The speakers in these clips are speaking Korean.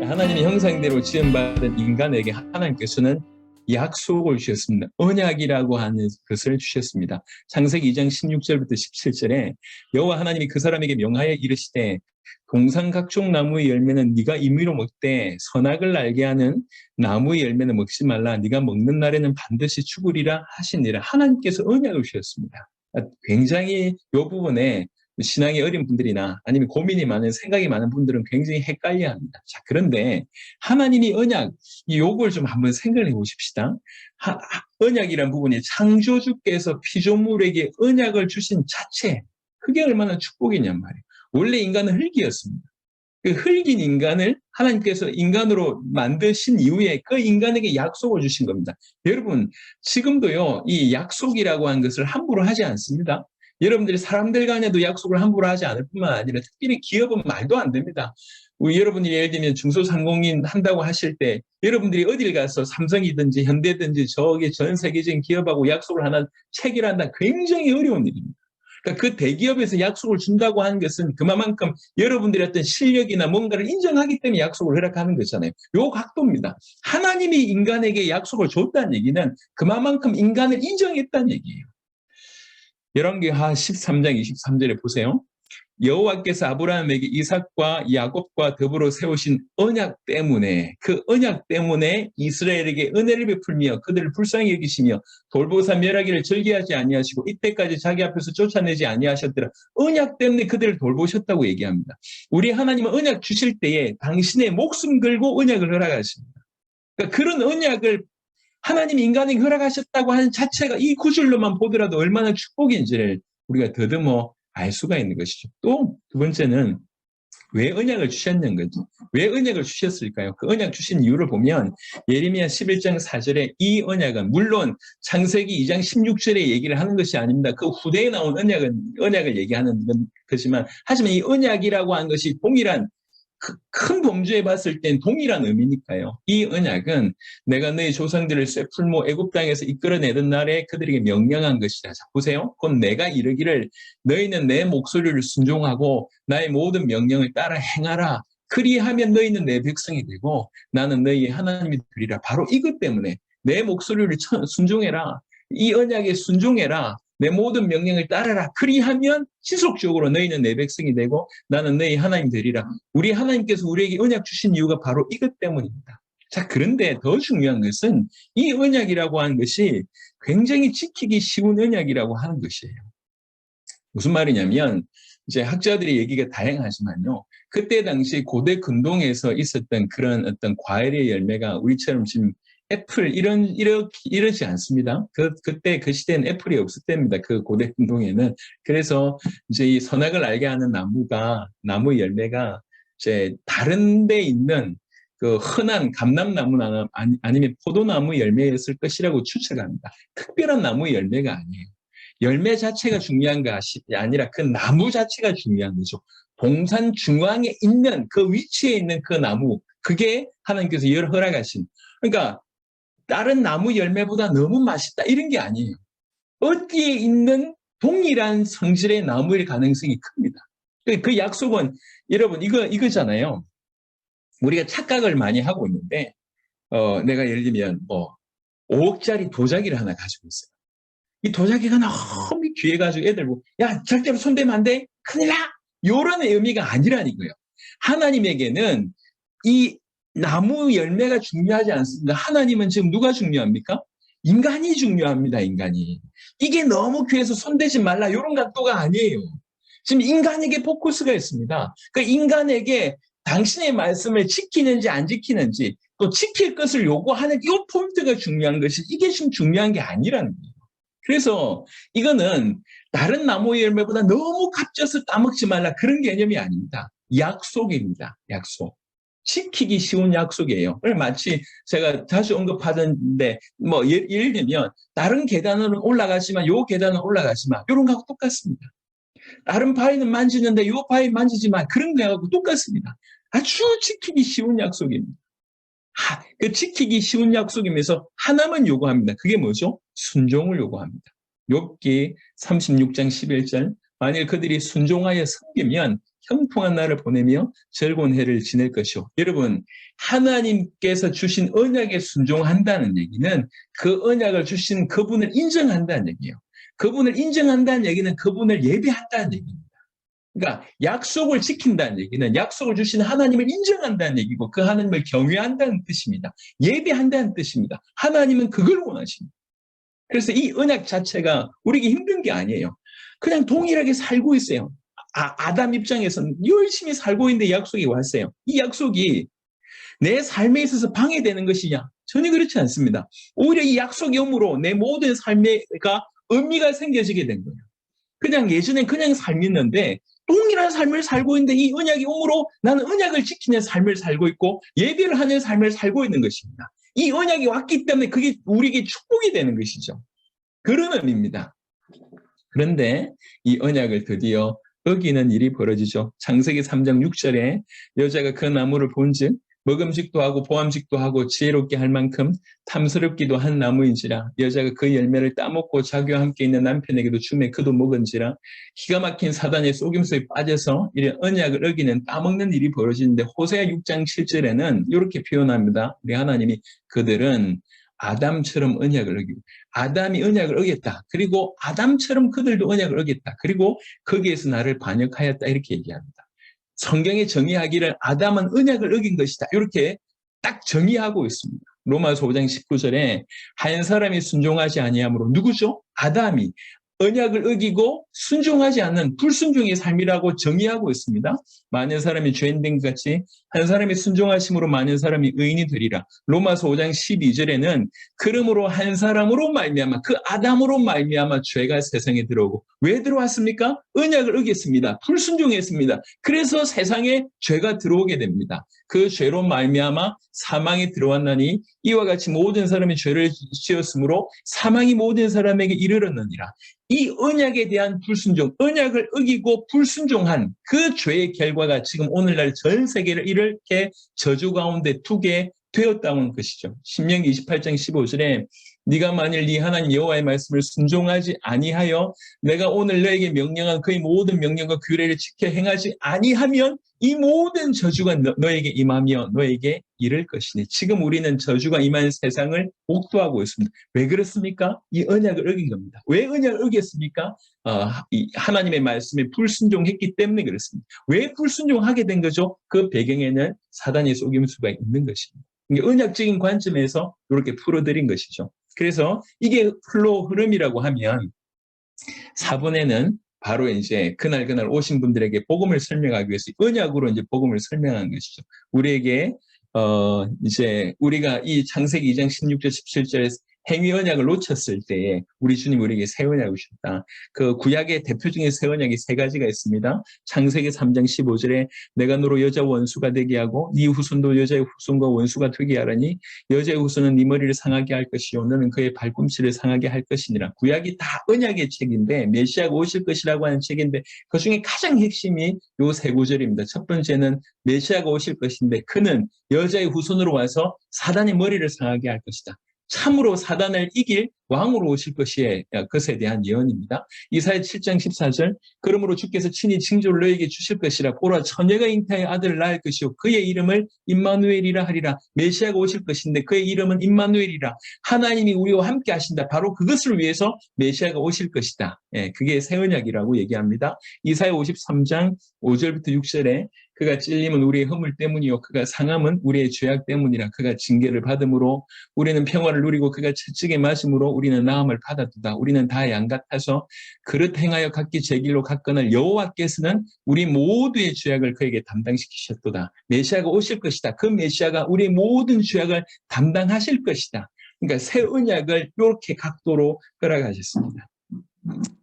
하나님의 형상대로 지음받은 인간에게 하나님께서는 약속을 주셨습니다. 언약이라고 하는 것을 주셨습니다. 창세기 2장 16절부터 17절에 여호와 하나님이 그 사람에게 명하여 이르시되 동산 각종 나무의 열매는 네가 임의로 먹되 선악을 알게 하는 나무의 열매는 먹지 말라. 네가 먹는 날에는 반드시 죽으리라 하시니라. 하나님께서 언약을 주셨습니다. 굉장히 이 부분에 신앙이 어린 분들이나 아니면 고민이 많은, 생각이 많은 분들은 굉장히 헷갈려 합니다. 자, 그런데 하나님이 언약, 이 요걸 좀 한번 생각해 보십시다. 언약이란 부분이 창조주께서 피조물에게 언약을 주신 자체, 그게 얼마나 축복이냔 말이에요. 원래 인간은 흙이었습니다. 그 흙인 인간을 하나님께서 인간으로 만드신 이후에 그 인간에게 약속을 주신 겁니다. 여러분, 지금도요, 이 약속이라고 하는 것을 함부로 하지 않습니다. 여러분들이 사람들 간에도 약속을 함부로 하지 않을 뿐만 아니라 특별히 기업은 말도 안 됩니다. 여러분이 예를 들면 중소상공인 한다고 하실 때 여러분들이 어딜 가서 삼성이든지 현대든지 저기 전 세계적인 기업하고 약속을 하나 체결한다, 굉장히 어려운 일입니다. 그러니까 그 대기업에서 약속을 준다고 하는 것은 그만큼 여러분들의 어떤 실력이나 뭔가를 인정하기 때문에 약속을 허락하는 거잖아요. 요 각도입니다. 하나님이 인간에게 약속을 줬다는 얘기는 그만큼 인간을 인정했다는 얘기예요. 열왕기하 13장 23절에 보세요. 여호와께서 아브라함에게 이삭과 야곱과 더불어 세우신 언약 때문에, 그 언약 때문에 이스라엘에게 은혜를 베풀며 그들을 불쌍히 여기시며 돌보사 멸하기를 절개하지 아니하시고 이때까지 자기 앞에서 쫓아내지 아니하셨더라. 언약 때문에 그들을 돌보셨다고 얘기합니다. 우리 하나님은 언약 주실 때에 당신의 목숨 걸고 언약을 허락하십니다. 그러니까 그런 언약을 하나님이 인간에게 허락하셨다고 하는 자체가 이 구절로만 보더라도 얼마나 축복인지를 우리가 더듬어 알 수가 있는 것이죠. 또 두 번째는 왜 언약을 주셨는 거죠? 왜 언약을 주셨을까요? 그 언약 주신 이유를 보면 예레미야 11장 4절에 이 언약은 물론 창세기 2장 16절에 얘기를 하는 것이 아닙니다. 그 후대에 나온 언약을 얘기하는 것이지만, 하지만 이 언약이라고 하는 것이 동일한 큰 범주에 봤을 땐 동일한 의미니까요. 이 언약은 내가 너희 조상들을 쇠풀모 애굽 땅에서 이끌어내던 날에 그들에게 명령한 것이다. 자, 보세요. 곧 내가 이르기를 너희는 내 목소리를 순종하고 나의 모든 명령을 따라 행하라. 그리하면 너희는 내 백성이 되고 나는 너희의 하나님이 되리라. 바로 이것 때문에 내 목소리를 순종해라. 이 언약에 순종해라. 내 모든 명령을 따르라. 그리하면 지속적으로 너희는 내 백성이 되고 나는 너희 하나님 되리라. 우리 하나님께서 우리에게 언약 주신 이유가 바로 이것 때문입니다. 자, 그런데 더 중요한 것은 이 언약이라고 하는 것이 굉장히 지키기 쉬운 언약이라고 하는 것이에요. 무슨 말이냐면, 이제 학자들의 얘기가 다양하지만요. 그때 당시 고대 근동에서 있었던 그런 어떤 과일의 열매가 우리처럼 지금 애플 이러지 않습니다. 그때 그 시대는 애플이 없었답니다. 그 고대 근동에는. 그래서 이제 이 선악을 알게 하는 나무 열매가 이제 다른 데 있는 그 흔한 감람나무나 아니면 포도나무 열매였을 것이라고 추측합니다. 특별한 나무 열매가 아니에요. 열매 자체가 중요한 것이 아니라 그 나무 자체가 중요한 거죠. 동산 중앙에 있는 그 위치에 있는 그 나무, 그게 하나님께서 허락하신. 그러니까 다른 나무 열매보다 너무 맛있다 이런 게 아니에요. 어디에 있는 동일한 성질의 나무일 가능성이 큽니다. 그 약속은 여러분 이거잖아요. 우리가 착각을 많이 하고 있는데 내가 예를 들면 5억짜리 도자기를 하나 가지고 있어요. 이 도자기가 너무 귀해가지고 애들 보고 야 절대로 손대면 안 돼. 큰일 나. 이런 의미가 아니라니까요. 하나님에게는 이 나무 열매가 중요하지 않습니다. 하나님은 지금 누가 중요합니까? 인간이 중요합니다. 인간이. 이게 너무 귀해서 손대지 말라 이런 각도가 아니에요. 지금 인간에게 포커스가 있습니다. 그 인간에게 당신의 말씀을 지키는지 안 지키는지 또 지킬 것을 요구하는 이 포인트가 중요한 것이, 이게 지금 중요한 게 아니라는 거예요. 그래서 이거는 다른 나무 열매보다 너무 값져서 따먹지 말라 그런 개념이 아닙니다. 약속입니다. 약속. 지키기 쉬운 약속이에요. 마치 제가 자주 언급하던데 예를 들면 다른 계단으로 올라가지만 요 계단은 올라가지 마. 이런 거하고 똑같습니다. 다른 바위는 만지는데 요 바위 만지지 마. 그런 거하고 똑같습니다. 아주 지키기 쉬운 약속입니다. 그 지키기 쉬운 약속이면서 하나만 요구합니다. 그게 뭐죠? 순종을 요구합니다. 욥기 36장 11절 만일 그들이 순종하여 섬기면 형통한 날을 보내며 즐거운 해를 지낼 것이요. 여러분, 하나님께서 주신 언약에 순종한다는 얘기는 그 언약을 주신 그분을 인정한다는 얘기예요. 그분을 인정한다는 얘기는 그분을 예배한다는 얘기입니다. 그러니까 약속을 지킨다는 얘기는 약속을 주신 하나님을 인정한다는 얘기고 그 하나님을 경외한다는 뜻입니다. 예배한다는 뜻입니다. 하나님은 그걸 원하십니다. 그래서 이 언약 자체가 우리에게 힘든 게 아니에요. 그냥 동일하게 살고 있어요. 아담 입장에서는 열심히 살고 있는데 약속이 왔어요. 이 약속이 내 삶에 있어서 방해되는 것이냐? 전혀 그렇지 않습니다. 오히려 이 약속이 오므로 내 모든 삶에가 의미가 생겨지게 된 거예요. 그냥 예전엔 그냥 삶이었는데 동일한 삶을 살고 있는데 이 언약이 오므로 나는 언약을 지키는 삶을 살고 있고 예배를 하는 삶을 살고 있는 것입니다. 이 언약이 왔기 때문에 그게 우리에게 축복이 되는 것이죠. 그런 의미입니다. 그런데 이 언약을 드디어 어기는 일이 벌어지죠. 창세기 3장 6절에 여자가 그 나무를 본즉 먹음직도 하고 보암직도 하고 지혜롭게 할 만큼 탐스럽기도 한 나무인지라 여자가 그 열매를 따먹고 자기와 함께 있는 남편에게도 주매 그도 먹은지라. 기가 막힌 사단의 속임수에 빠져서 이런 언약을 어기는 따먹는 일이 벌어지는데 호세아 6장 7절에는 이렇게 표현합니다. 우리 하나님이 그들은 아담처럼 언약을 어기고 아담이 언약을 어겼다. 그리고 아담처럼 그들도 언약을 어겼다. 그리고 거기에서 나를 반역하였다. 이렇게 얘기합니다. 성경에 정의하기를 아담은 언약을 어긴 것이다. 이렇게 딱 정의하고 있습니다. 로마서 5장 19절에 한 사람이 순종하지 아니하므로 누구죠? 아담이 언약을 어기고 순종하지 않는 불순종의 삶이라고 정의하고 있습니다. 많은 사람이 죄인 된 것 같이 한 사람이 순종하심으로 많은 사람이 의인이 되리라. 로마서 5장 12절에는 그러므로 한 사람으로 말미암아 그 아담으로 말미암아 죄가 세상에 들어오고 왜 들어왔습니까? 언약을 어겼습니다. 불순종했습니다. 그래서 세상에 죄가 들어오게 됩니다. 그 죄로 말미암아 사망이 들어왔나니 이와 같이 모든 사람이 죄를 지었으므로 사망이 모든 사람에게 이르렀느니라. 이 언약에 대한 불순종, 언약을 어기고 불순종한 그 죄의 결과가 지금 오늘날 전 세계를 이렇게 저주 가운데 두게 되었다는 것이죠. 신명기 28장 15절에 네가 만일 네 하나님 여호와의 말씀을 순종하지 아니하여 내가 오늘 너에게 명령한 그의 모든 명령과 규례를 지켜 행하지 아니하면 이 모든 저주가 너에게 임하며 너에게 이를 것이니. 지금 우리는 저주가 임한 세상을 목도하고 있습니다. 왜 그렇습니까? 이 언약을 어긴 겁니다. 왜 언약을 어겼습니까? 하나님의 말씀에 불순종했기 때문에 그렇습니다. 왜 불순종하게 된 거죠? 그 배경에는 사단의 속임수가 있는 것입니다. 언약적인 관점에서 이렇게 풀어드린 것이죠. 그래서 이게 플로 흐름이라고 하면 4번에는 바로 이제 그날 오신 분들에게 복음을 설명하기 위해서 언약으로 이제 복음을 설명하는 것이죠. 우리에게 이제 우리가 이 창세기 2장 16절 17절에 행위 언약을 놓쳤을 때에 우리 주님 우리에게 새 언약을 주셨다. 그 구약의 대표 중에 새 언약이 세 가지가 있습니다. 창세기 3장 15절에 내가 너로 여자 원수가 되게 하고 네 후손도 여자의 후손과 원수가 되게 하라니 여자의 후손은 네 머리를 상하게 할 것이요 너는 그의 발꿈치를 상하게 할 것이니라. 구약이 다 언약의 책인데 메시아가 오실 것이라고 하는 책인데 그 중에 가장 핵심이 요 세 구절입니다. 첫 번째는 메시아가 오실 것인데 그는 여자의 후손으로 와서 사단의 머리를 상하게 할 것이다. 참으로 사단을 이길 왕으로 오실 것에 대한 예언입니다. 이사야 7장 14절 그러므로 주께서 친히 징조를 너에게 주실 것이라. 보라 처녀가 잉태하여 아들을 낳을 것이요 그의 이름을 임마누엘이라 하리라. 메시아가 오실 것인데 그의 이름은 임마누엘이라. 하나님이 우리와 함께 하신다. 바로 그것을 위해서 메시아가 오실 것이다. 그게 새 언약이라고 얘기합니다. 이사야 53장 5절부터 6절에 그가 찔림은 우리의 허물 때문이요 그가 상함은 우리의 죄악 때문이라. 그가 징계를 받음으로 우리는 평화를 누리고 그가 채찍에 맞음으로 우리는 나음을 받았도다. 우리는 다 양 같아서 그릇 행하여 각기 제 길로 갔거늘 여호와께서는 우리 모두의 죄악을 그에게 담당시키셨도다. 메시아가 오실 것이다. 그 메시아가 우리의 모든 죄악을 담당하실 것이다. 그러니까 새 언약을 이렇게 각도로 끌어가셨습니다.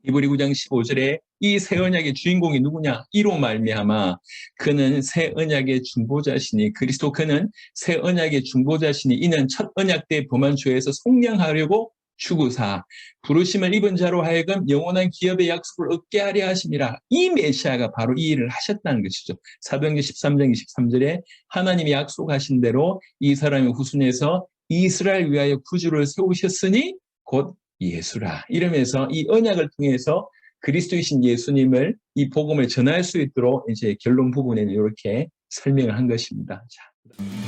히브리 9장 15절에 이 새 언약의 주인공이 누구냐? 이로 말미암아 그는 새 언약의 중보자시니 그리스도 그는 새 언약의 중보자시니 이는 첫 언약 때 범한 죄에서 속량하려고 추구사 부르심을 입은 자로 하여금 영원한 기업의 약속을 얻게 하려 하심이라. 이 메시아가 바로 이 일을 하셨다는 것이죠. 사도행전 13장 23절에 하나님이 약속하신 대로 이 사람의 후손에서 이스라엘 위하여 구주를 세우셨으니 곧 예수라. 이러면서 이 언약을 통해서 그리스도이신 예수님을 이 복음을 전할 수 있도록 이제 결론 부분에는 이렇게 설명을 한 것입니다. 자.